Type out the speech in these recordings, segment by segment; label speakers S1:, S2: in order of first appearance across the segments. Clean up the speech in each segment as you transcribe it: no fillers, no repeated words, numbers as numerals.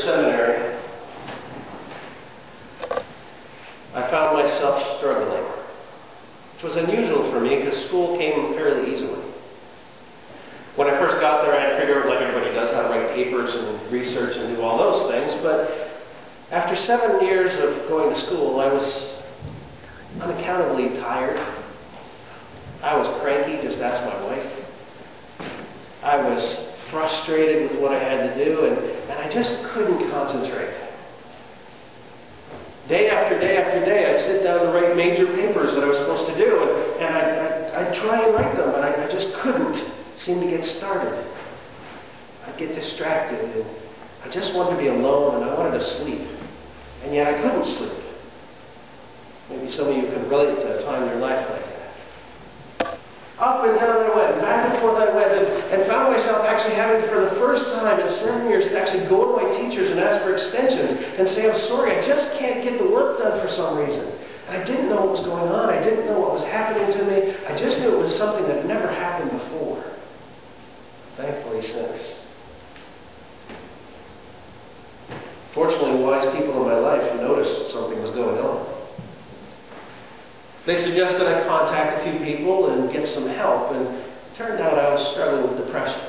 S1: seminary, I found myself struggling, which was unusual for me because school came fairly easily. When I first got there, I had to figure out, like everybody does, how to write papers and research and do all those things. But after 7 years of going to school, I was unaccountably tired. I was cranky, just ask my wife. I was frustrated with what I had to do, and I just couldn't concentrate. Day after day after day, I'd sit down to write major papers that I was supposed to do, and I'd try and write them, but I just couldn't seem to get started. I'd get distracted, and I just wanted to be alone, and I wanted to sleep. And yet I couldn't sleep. Maybe some of you can relate to a time in your life like that. Up and down I went, back and forth I went, and found myself actually having, for the first time in 7 years, to actually go to my teachers and ask for extensions and say, I'm sorry, I just can't get the work done for some reason. And I didn't know what was going on. I didn't know what was happening to me. I just knew it was something that never happened before. Thankfully, since. Fortunately, wise people in my life noticed something was going on. They suggested I contact a few people and get some help, and it turned out I was struggling with depression.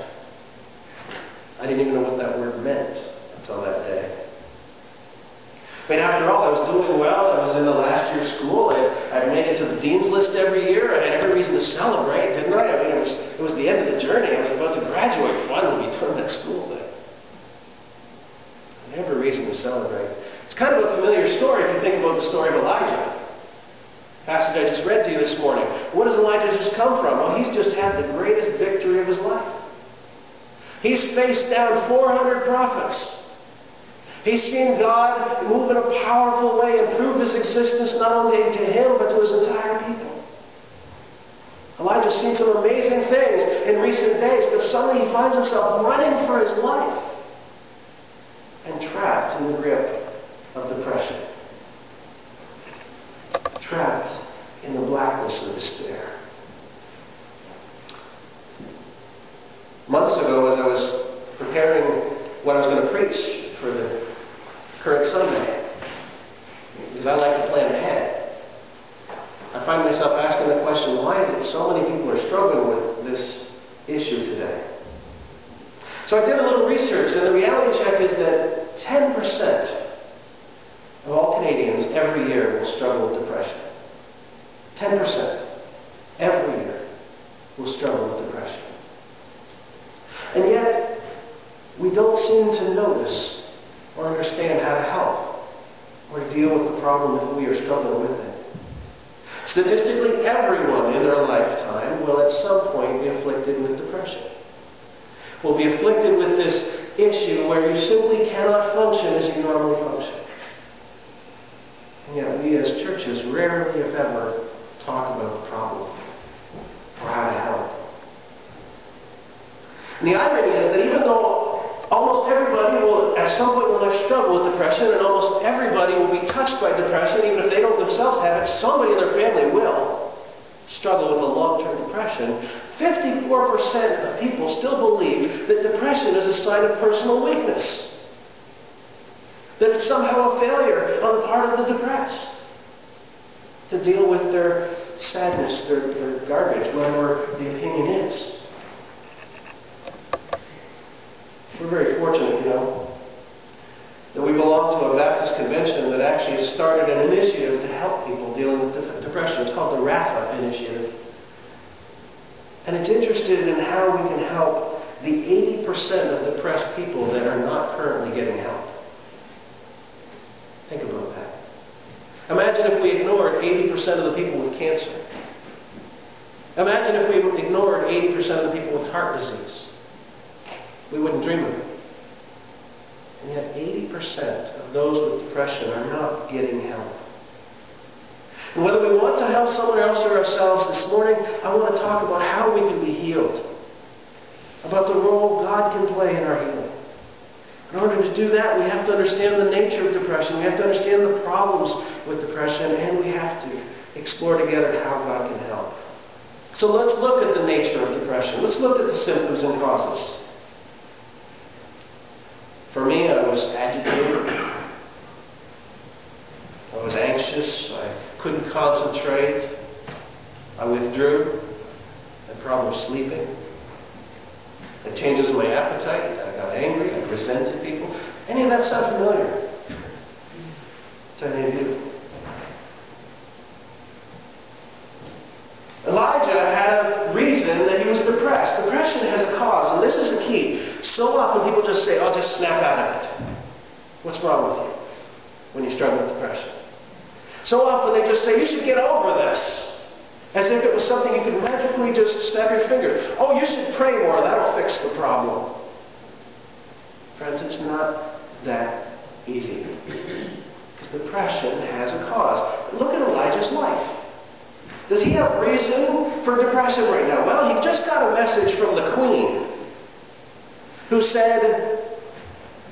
S1: I didn't even know what that word meant until that day. I mean, after all, I was doing well. I was in the last year of school. I made it to the dean's list every year. I had every reason to celebrate, didn't I? I mean, it was the end of the journey. I was about to graduate finally, be done at school then. I had every reason to celebrate. It's kind of a familiar story if you think about the story of Elijah. Passage I just read to you this morning. What does Elijah just come from? Well, he's just had the greatest victory of his life. He's faced down 400 prophets. He's seen God move in a powerful way and prove his existence not only to him, but to his entire people. Elijah's seen some amazing things in recent days, but suddenly he finds himself running for his life and trapped in the grip of depression. Trapped in the blackness of despair. Months ago, as I was preparing what I was going to preach for the current Sunday, because I like to plan ahead, I find myself asking the question, why is it so many people are struggling with this issue today? So I did a little research, and the reality check is that 10% of all Canadians every year will struggle with depression. 10% every year will struggle with depression. And yet, we don't seem to notice or understand how to help or deal with the problem if we are struggling with it. Statistically, everyone in their lifetime will at some point be afflicted with depression. Will be afflicted with this issue where you simply cannot function as you normally function. And yet we as churches rarely, if ever, talk about the problem or how to help. And the irony is that even though almost everybody will, at some point in their life, struggle with depression, and almost everybody will be touched by depression, even if they don't themselves have it, somebody in their family will struggle with a long-term depression, 54% of people still believe that depression is a sign of personal weakness. That it's somehow a failure on the part of the depressed to deal with their sadness, their garbage, whatever the opinion is. We're very fortunate, that we belong to a Baptist convention that actually has started an initiative to help people dealing with depression. It's called the RAFA Initiative. And it's interested in how we can help the 80% of depressed people that are not currently getting help. Think about that. Imagine if we ignored 80% of the people with cancer. Imagine if we ignored 80% of the people with heart disease. We wouldn't dream of it. And yet 80% of those with depression are not getting help. And whether we want to help someone else or ourselves this morning, I want to talk about how we can be healed. About the role God can play in our healing. In order to do that, we have to understand the nature of depression. We have to understand the problems with depression, and we have to explore together how God can help. So let's look at the nature of depression. Let's look at the symptoms and causes. For me, I was agitated. I was anxious. I couldn't concentrate. I withdrew. I had problems sleeping. I had changes in my appetite. I got angry. I resented people. Any of that sound familiar to any of you? Elijah had a reason that he was depressed. Depression has a cause, and this is the key. So often people just say, "I'll just snap out of it." What's wrong with you when you struggle with depression? So often they just say, "You should get over this," as if it was something you could magically just snap your finger. "Oh, you should pray more. That'll fix the problem." Friends, it's not that easy. Because depression has a cause. Look at Elijah's life. Does he have reason for depression right now? Well, he just got a message from the queen who said,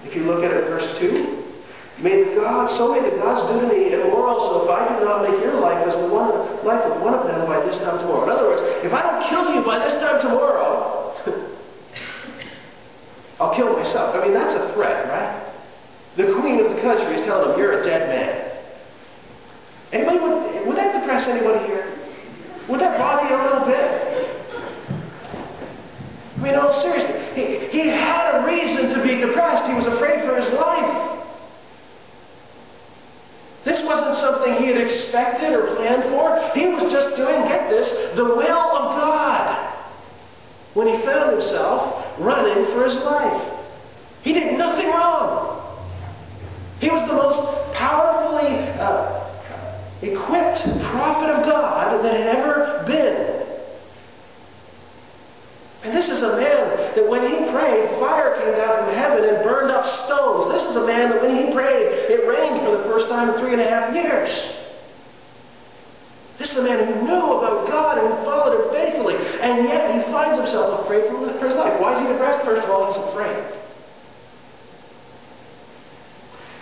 S1: if you look at it, verse 2, may the gods do to me immoral, so if I do not make your life as the life of one of them by this time tomorrow. In other words, if I don't kill you by this time tomorrow, I'll kill myself. I mean, that's a threat, right? The queen of the country is telling him, you're a dead man. Anybody would that depress anybody here? Would that bother you a little bit? I mean, no, seriously. He had a reason to be depressed. He was afraid for his life. This wasn't something he had expected or planned for. He was just doing, get this, the will of God. When he found himself running for his life. He did nothing wrong. He was the most powerfully equipped prophet of God that had ever been. And this is a man that when he prayed, fire came down from heaven and burned up stones. This is a man that when he prayed, it rained for the first time in 3.5 years. This is a man who knew about God and who followed him faithfully. And yet he finds himself afraid for his life. Why is he depressed? First of all, he's afraid.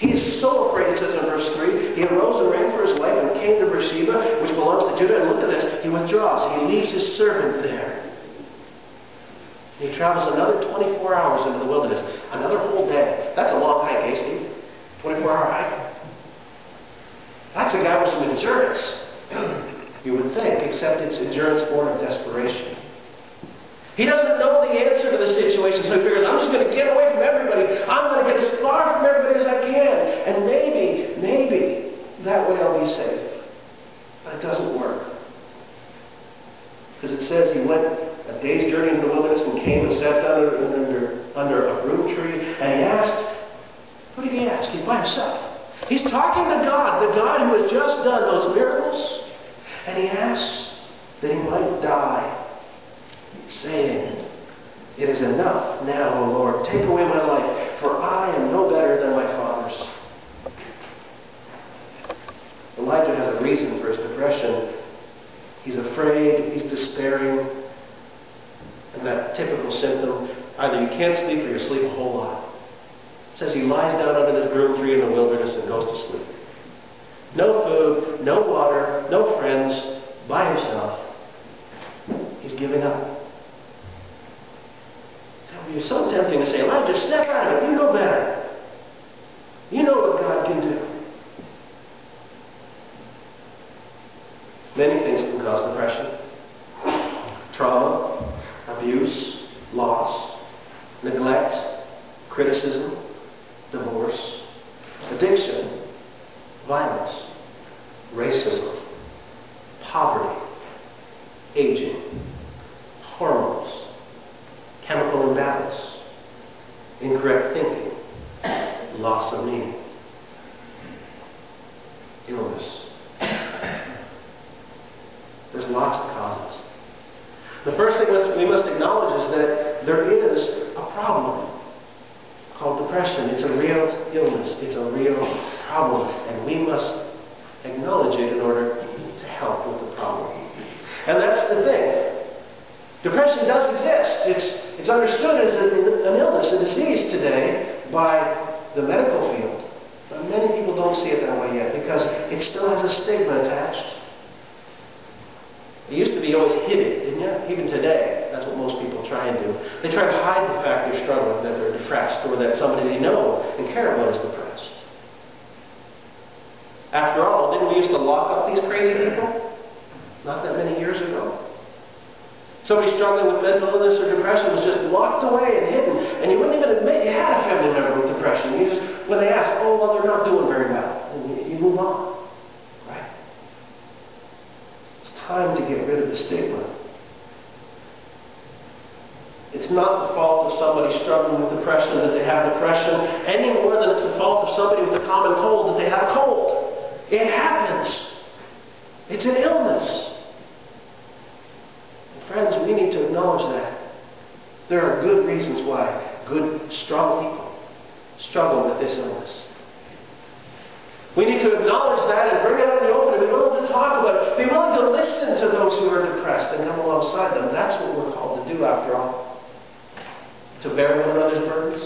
S1: He is so afraid, it says in verse 3, he arose and ran for his life and came to Beersheba, which belongs to Judah. And look at this, he withdraws. He leaves his servant there. He travels another 24 hours into the wilderness. Another whole day. That's a long hike, eh, Steve? 24-hour hike. That's a guy with some endurance. You would think, except it's endurance born of desperation. He doesn't know the answer to the situation, so he figures, I'm just going to get away from everybody. I'm going to get as far from everybody as I can. And maybe, that way I'll be safe. But it doesn't work. Because it says he went a day's journey into the wilderness and came and sat down under a broom tree. And he asked, what did he ask? He's by himself. He's talking to God, the God who has just done those miracles. And he asks that he might die, saying, it is enough now, O Lord. Take away my life, for I am no better than my fathers. Elijah has a reason for his depression. He's afraid, he's despairing. And that typical symptom, either you can't sleep or you sleep a whole lot. It says he lies down under this broom tree in the wilderness and goes to sleep. No food, no water, no friends, by himself. He's giving up. It would be so tempting to say, Elijah, snap out of it. You know better. You know what God can do. Many things can cause depression. Trauma, abuse, loss, neglect, criticism, divorce, addiction, violence, racism, poverty, aging, hormones, chemical imbalance, incorrect thinking, loss of meaning, illness. There's lots of causes. The first thing we must acknowledge is that there is a problem called depression. It's a real illness. It's a real problem. And we must acknowledge it in order to help with the problem. And that's the thing. Depression does exist. It's understood as an illness, a disease today by the medical field. But many people don't see it that way yet because it still has a stigma attached. It used to be always hidden, didn't it? Even today, that's what most people try and do. They try to hide the fact they're struggling, that they're depressed, or that somebody they know and care about is depressed. After all, didn't we used to lock up these crazy people? Not that many years ago. Somebody struggling with mental illness or depression was just locked away and hidden, and you wouldn't even admit you had a family member with depression. You just, when they asked, oh, well, they're not doing very well, and you move on. Right? It's time to get rid of the stigma. It's not the fault of somebody struggling with depression that they have depression, any more than it's the fault of somebody with a common cold that they have a cold. It happens. It's an illness. And friends, we need to acknowledge that. There are good reasons why good, strong people struggle with this illness. We need to acknowledge that and bring it out in the open and be willing to talk about it. Be willing to listen to those who are depressed and come alongside them. That's what we're called to do after all. To bear one another's burdens.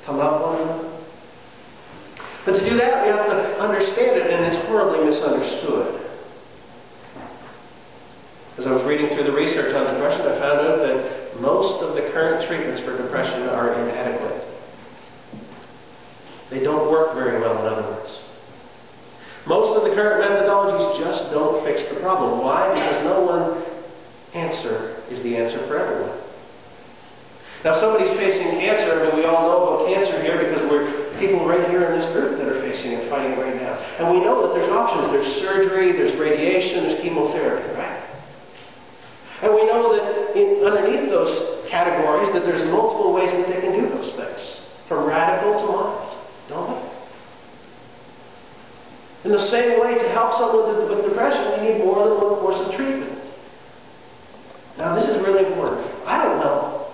S1: To love one another. But to do that, we have to understand it, and it's horribly misunderstood. As I was reading through the research on depression, I found out that most of the current treatments for depression are inadequate. They don't work very well, in other words. Most of the current methodologies just don't fix the problem. Why? Because no one answer is the answer for everyone. Now, if somebody's facing cancer, I mean, we all know about cancer here because we're people right here in this group that are facing it, fighting it right now. And we know that there's options. There's surgery, there's radiation, there's chemotherapy, right? And we know that underneath those categories that there's multiple ways that they can do those things. From radical to mild, don't we? In the same way, to help someone with depression, we need more than one course of treatment. Now, this is really important. I don't know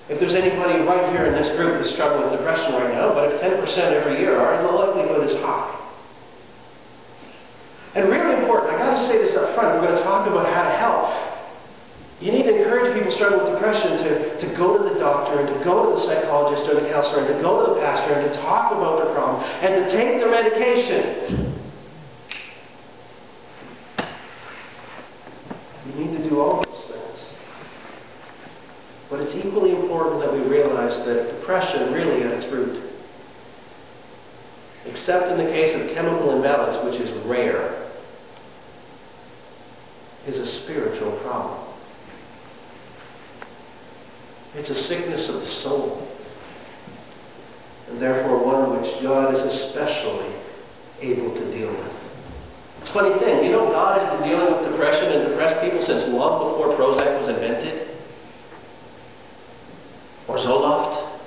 S1: if there's anybody right here in this group that's struggling with depression right now, but if 10% every year are, the likelihood is high. And really important, I've got to say this up front, we're going to talk about how to help. You need to encourage people struggling with depression to go to the doctor, and to go to the psychologist or the counselor, and to go to the pastor, and to talk about their problem, and to take their medication. You need to do all those things. But it's equally important that we realize that depression really at its root, except in the case of chemical imbalance, which is rare, is a spiritual problem. It's a sickness of the soul, and therefore one which God is especially able to deal with. It's a funny thing, you know, God has been dealing with depression and depressed people since long before Prozac was invented. Or Zoloft.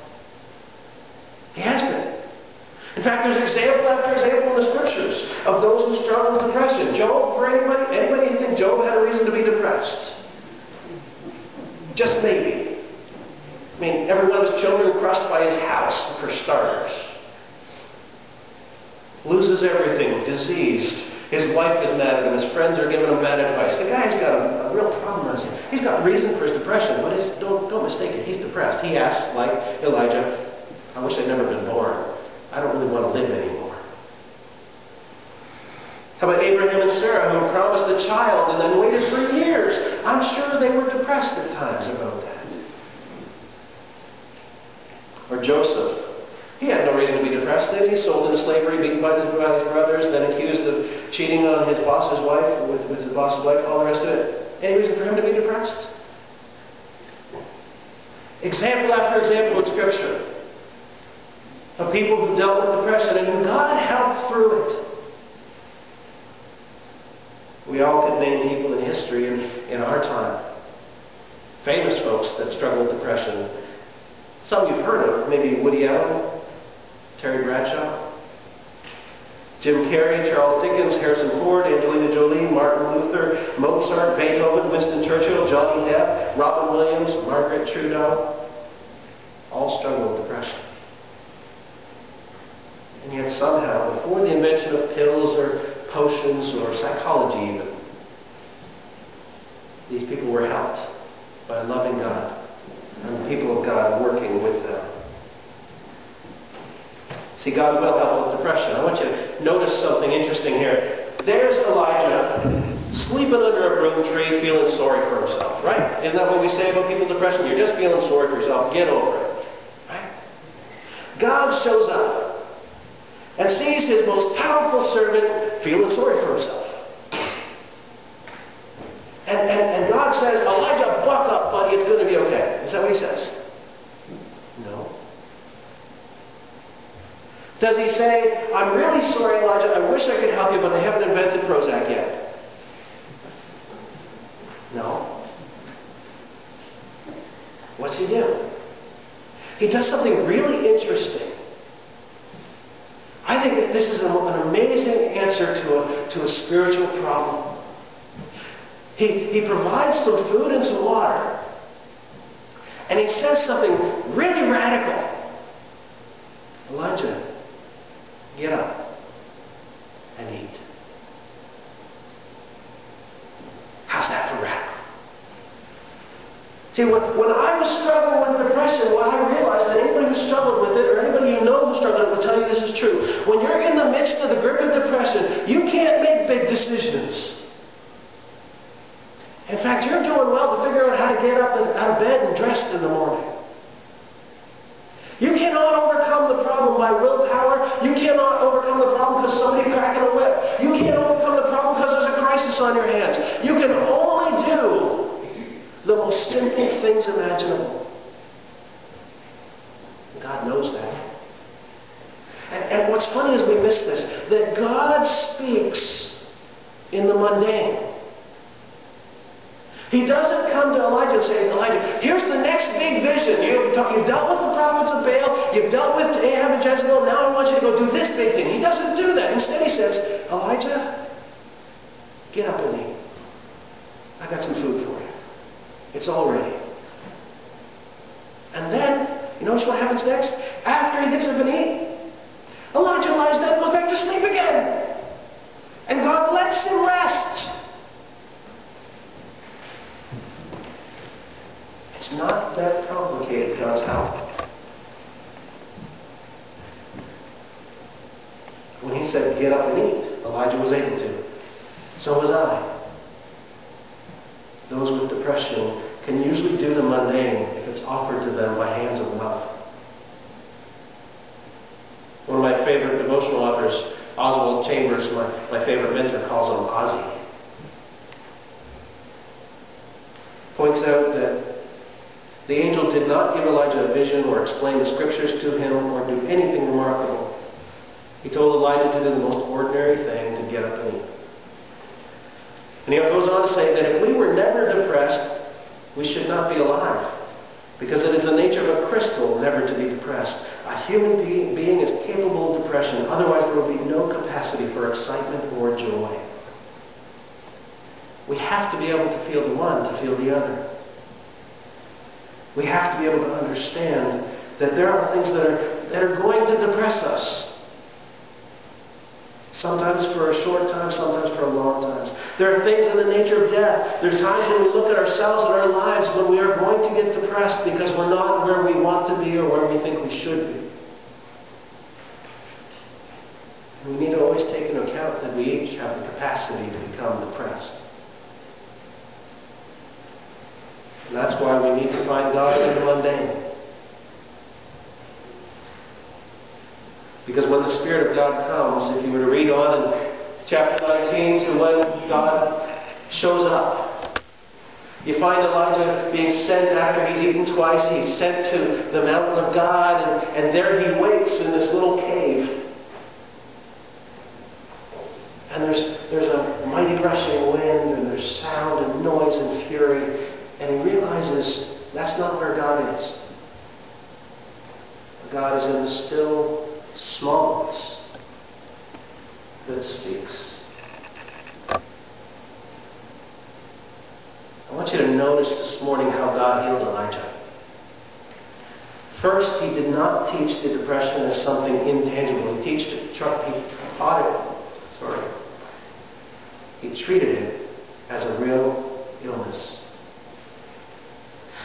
S1: He has been. In fact, there's example after example in the Scriptures of those who struggle with depression. Job, for anybody think Job had a reason to be depressed? Just maybe. I mean, every one of his children crushed by his house, for starters. Loses everything, diseased. His wife is mad at him. His friends are giving him bad advice. The guy's got a real problem on his hands. He's got reason for his depression, but don't mistake it. He's depressed. He asks, like Elijah, I wish I'd never been born. I don't really want to live anymore. How about Abraham and Sarah, who promised a child and then waited for years? I'm sure they were depressed at times about that. Or Joseph. He had no reason to be depressed, did he? Sold into slavery, beaten by his brothers, then accused of cheating on his boss's wife, with his boss's wife, all the rest of it. Any reason for him to be depressed? Example after example in Scripture of people who dealt with depression and who God helped through it. We all could name people in history in our time. Famous folks that struggle with depression. Some you've heard of, maybe Woody Allen, Terry Bradshaw, Jim Carrey, Charles Dickens, Harrison Ford, Angelina Jolie, Martin Luther, Mozart, Beethoven, Winston Churchill, Johnny Depp, Robin Williams, Margaret Trudeau, all struggle with depression. And yet somehow, before the invention of pills or potions or psychology even, these people were helped by a loving God and the people of God working with them. See, God will help with depression. I want you to notice something interesting here. There's Elijah sleeping under a broom tree, feeling sorry for himself, right? Isn't that what we say about people with depression? You're just feeling sorry for yourself. Get over it, right? God shows up and sees his most powerful servant feeling sorry for himself. And God says, Elijah, buck up, buddy, it's going to be okay. Is that what he says? No. Does he say, I'm really sorry, Elijah, I wish I could help you, but they haven't invented Prozac yet? No. What's he do? He does something really interesting. I think that this is an amazing answer to a spiritual problem. He provides some food and some water. And he says something really radical. Elijah, get up and eat. How's that for radical? See, when I was struggling with depression, what I realized, that anybody who struggled with it, or anybody you know who struggled with it, will tell you this is true. When you're in the midst of the grip of depression, you can't make big decisions. In fact, you're doing well to figure out how to get up out of bed and dressed in the morning. You cannot overcome the problem by willpower. You cannot overcome the problem because somebody cracking a whip. You can't overcome the problem because there's a crisis on your hands. You can only do the most simple things imaginable. God knows that. And what's funny is we miss this, that God speaks in the mundane. He doesn't come to Elijah and say, Elijah, here's the next big vision. You've dealt with the prophets of Baal. You've dealt with Ahab and Jezebel. Now I want you to go do this big thing. He doesn't do that. Instead he says, Elijah, get up and eat. I got some food for you. It's all ready. And then, you notice what happens next? After he gets up and eats, Elijah lies down and goes back to sleep again. And God lets him rest. It's not that complicated, God's help. When he said, get up and eat, Elijah was able to. So was I. Those with depression can usually do the mundane if it's offered to them by hands of love. One of my favorite devotional authors, Oswald Chambers, my favorite mentor, calls him Ozzy. Points out that the angel did not give Elijah a vision or explain the scriptures to him or do anything remarkable. He told Elijah to do the most ordinary thing, to get up and eat. And he goes on to say that if we were never depressed, we should not be alive. Because it is the nature of a crystal never to be depressed. A human being is capable of depression. Otherwise there will be no capacity for excitement or joy. We have to be able to feel the one to feel the other. We have to be able to understand that there are things that are going to depress us. Sometimes for a short time, sometimes for a long time. There are things in the nature of death. There's times when we look at ourselves and our lives when we are going to get depressed because we're not where we want to be or where we think we should be. And we need to always take into account that we each have the capacity to become depressed. And that's why we need to find God in the mundane. Because when the Spirit of God comes, if you were to read on in chapter 19 to when God shows up, you find Elijah being sent after he's eaten twice. He's sent to the mountain of God, and there he waits in this little cave. And there's a mighty rushing wind, and there's sound and noise and fury. And he realizes that's not where God is. God is in the still smallness that speaks. I want you to notice this morning how God healed Elijah. First, he did not teach the depression as something intangible. He taught it. He treated it as a real illness.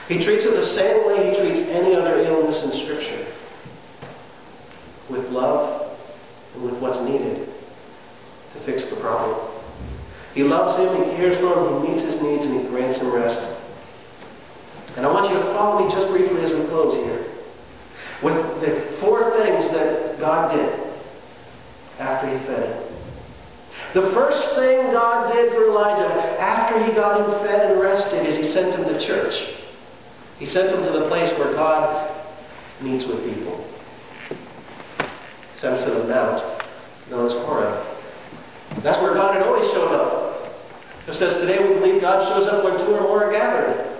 S1: He treats it the same way he treats any other illness in Scripture. With love and with what's needed to fix the problem. He loves him, he cares for him, he meets his needs, and he grants him rest. And I want you to follow me just briefly as we close here with the 4 things that God did after he fed him. The first thing God did for Elijah after he got him fed and rested is he sent him to church. He sent him to the place where God meets with people. He sent him to the mount known as Horeb. That's where God had always shown up. Just as today we believe God shows up when 2 or more are gathered.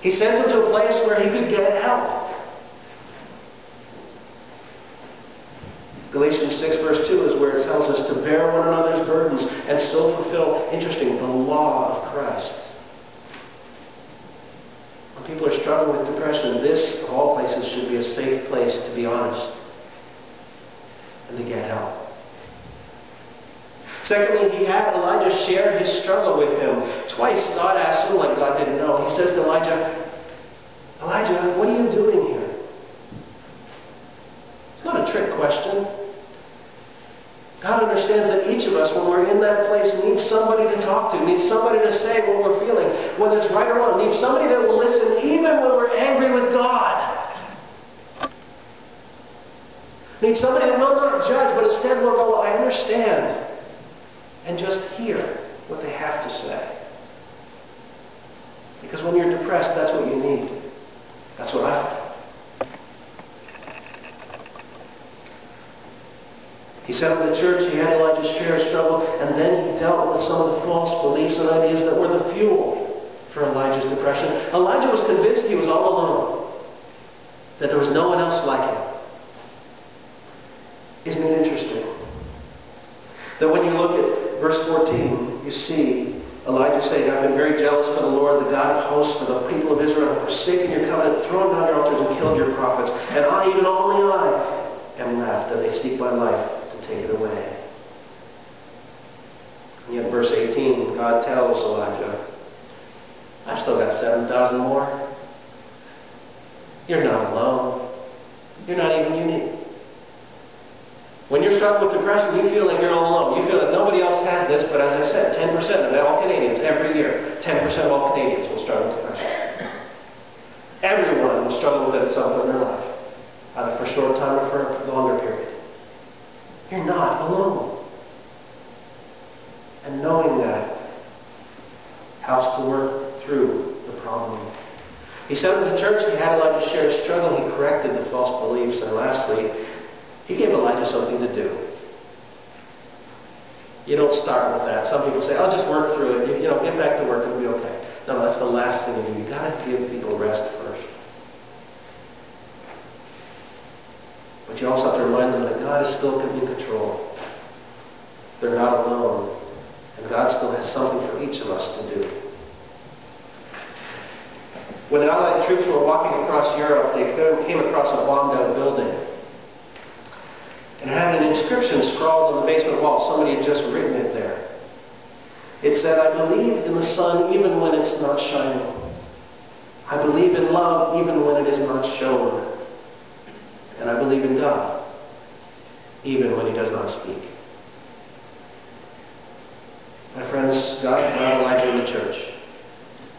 S1: He sent him to a place where he could get help. Galatians 6 verse 2 is where it tells us to bear one another's burdens and so fulfill, interesting, the law of Christ. When people are struggling with depression, this, of all places, should be a safe place to be honest and to get help. Secondly, he had Elijah share his struggle with him. Twice God asked him, like God didn't know. He says to Elijah, Elijah, what are you doing here? It's not a trick question. God understands that each of us, when we're in that place, needs somebody to talk to, needs somebody to say what we're feeling, whether it's right or wrong, needs somebody that will listen even when we're angry with God. Needs somebody that will not judge, but instead will go, I understand. And just hear what they have to say. Because when you're depressed, that's what you need. That's what I found. He sent him to church, he had Elijah share his struggle, and then he dealt with some of the false beliefs and ideas that were the fuel for Elijah's depression. Elijah was convinced he was all alone, that there was no one else like him. Isn't it interesting? That when you look at verse 14, you see Elijah saying, I've been very jealous for the Lord, the God of hosts, for the people of Israel have forsaken your covenant, thrown down your altars, and killed your prophets. And I, even only I, am left, and they seek my life to take it away. And yet, verse 18, God tells Elijah, I've still got 7,000 more. You're not alone. You're not even unique. When you're struggling with depression, you feel like you're all alone. You feel like nobody else has this, but as I said, 10% of all Canadians every year, 10% of all Canadians will struggle with depression. Everyone will struggle with it at some point in their life, either for a short time or for a longer period. You're not alone. And knowing that helps to work through the problem. He sent him to church, he had Elijah share his struggle, he corrected the false beliefs, and lastly, he gave Elijah something to do. You don't start with that. Some people say, I'll just work through it. You know, get back to work and it'll be okay. No, that's the last thing you do. You've got to give people rest first. But you also have to remind them that God is still in control. They're not alone. And God still has something for each of us to do. When the Allied troops were walking across Europe, they came across a bombed-out building. And it had an inscription scrawled on the basement wall. Somebody had just written it there. It said, I believe in the sun even when it's not shining. I believe in love even when it is not shown. And I believe in God even when He does not speak. My friends, God got Elijah in the church.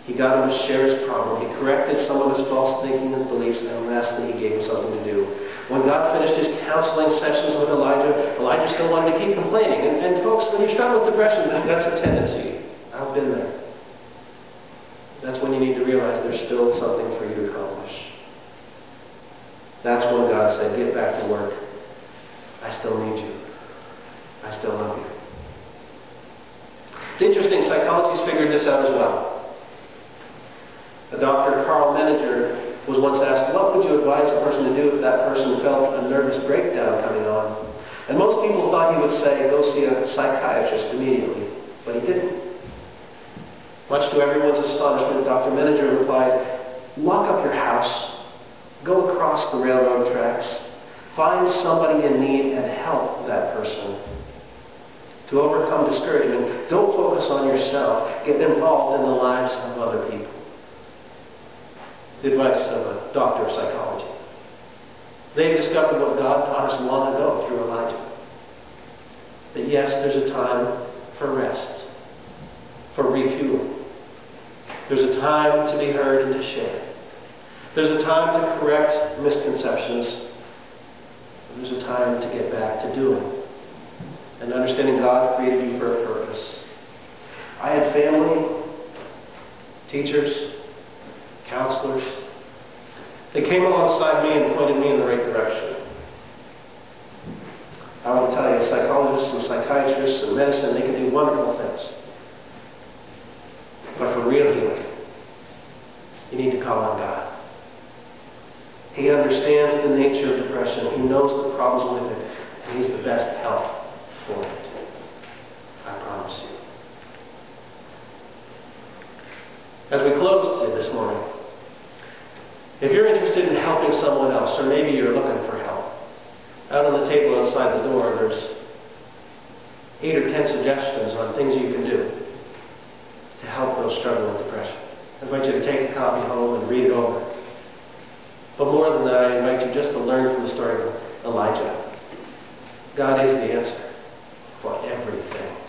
S1: He got him to share his problem. He corrected some of his false thinking and beliefs, and lastly, He gave him something to do. When God finished His counseling sessions with Elijah still wanted to keep complaining. And folks, when you struggle with depression, that's a tendency. I've been there. That's when you need to realize there's still something for you to accomplish. That's when God said, get back to work. I still need you. I still love you. It's interesting, psychologists figured this out as well. The Dr. Carl Menninger was once asked, what would you advise a person to do if that person felt a nervous breakdown coming on? And most people thought he would say, go see a psychiatrist immediately. But he didn't. Much to everyone's astonishment, Dr. Menninger replied, lock up your house, go across the railroad tracks, find somebody in need and help that person. To overcome discouragement, don't focus on yourself. Get involved in the lives of other people. The advice of a doctor of psychology. They discovered what God taught us long ago through Elijah. That yes, there's a time for rest, for refueling. There's a time to be heard and to share. There's a time to correct misconceptions. There's a time to get back to doing and understanding God created you for a purpose. I had family, teachers, counselors. They came alongside me and pointed me in the right direction. I want to tell you, psychologists and psychiatrists and medicine, they can do wonderful things. But for real healing, you need to call on God. He understands the nature of depression. He knows the problems with it. And He's the best help for it. I promise you. As we close today this morning, if you're interested in helping someone else, or maybe you're looking for help, out on the table outside the door, there's 8 or 10 suggestions on things you can do to help those struggling with depression. I invite you to take a copy home and read it over. But more than that, I invite you just to learn from the story of Elijah. God is the answer for everything.